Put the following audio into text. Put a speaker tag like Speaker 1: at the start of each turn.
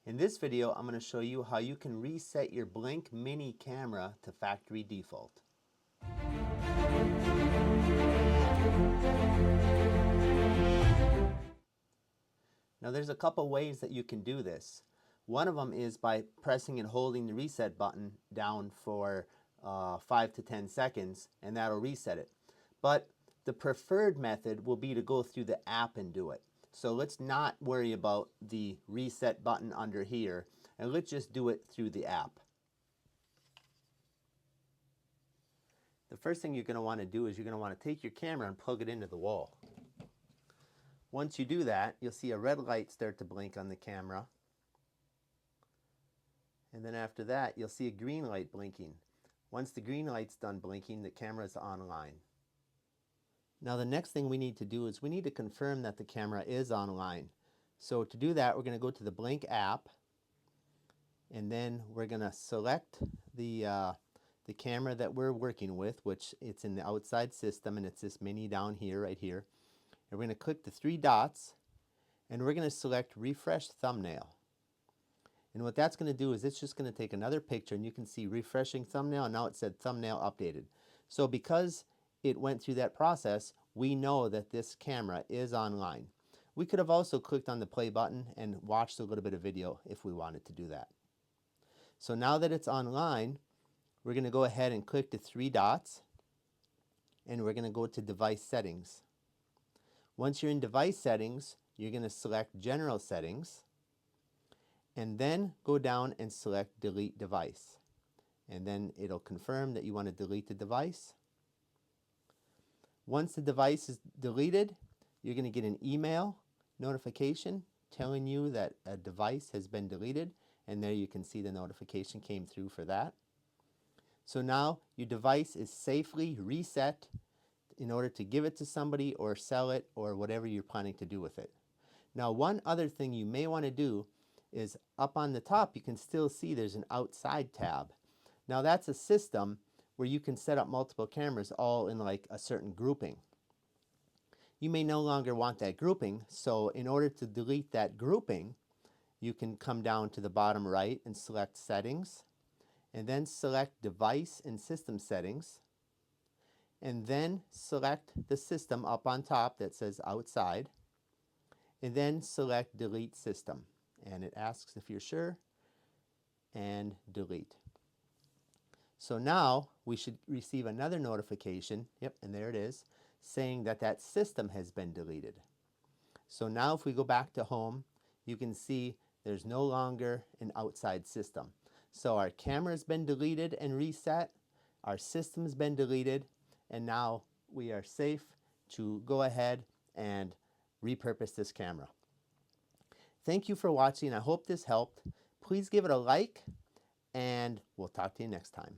Speaker 1: In this video, I'm going to show you how you can reset your Blink Mini camera to factory default. Now there's a couple ways that you can do this. One of them is by pressing and holding the reset button down for 5 to 10 seconds, and that'll reset it. But the preferred method will be to go through the app and do it. So let's not worry about the reset button under here, and let's just do it through the app. The first thing you're going to want to do is you're going to want to take your camera and plug it into the wall. Once you do that, you'll see a red light start to blink on the camera. And then after that, you'll see a green light blinking. Once the green light's done blinking, the camera is online. Now the next thing we need to do is we need to confirm that the camera is online. So to do that, we're going to go to the Blink app, and then we're going to select the camera that we're working with, which it's in the outside system, and it's this mini down here, right here. And we're going to click the three dots, and we're going to select Refresh Thumbnail. And what that's going to do is it's just going to take another picture, and you can see refreshing thumbnail, and now it said thumbnail updated. So because it went through that process, we know that this camera is online. We could have also clicked on the play button and watched a little bit of video if we wanted to do that. So now that it's online, we're going to go ahead and click the three dots, and we're going to go to Device Settings. Once you're in Device Settings, you're going to select General Settings, and then go down and select Delete Device. And then it'll confirm that you want to delete the device. Once the device is deleted, you're going to get an email notification telling you that a device has been deleted, and there you can see the notification came through for that. So now your device is safely reset in order to give it to somebody or sell it or whatever you're planning to do with it. Now one other thing you may want to do is up on the top you can still see there's an outside tab. Now that's a system where you can set up multiple cameras all in like a certain grouping. You may no longer want that grouping, so in order to delete that grouping, you can come down to the bottom right and select Settings, and then select Device and System Settings, and then select the system up on top that says Outside, and then select Delete System. And it asks if you're sure, and delete. So now we should receive another notification, yep, and there it is, saying that that system has been deleted. So now if we go back to home, you can see there's no longer an outside system. So our camera's been deleted and reset, our system's been deleted, and now we are safe to go ahead and repurpose this camera. Thank you for watching. I hope this helped. Please give it a like, and we'll talk to you next time.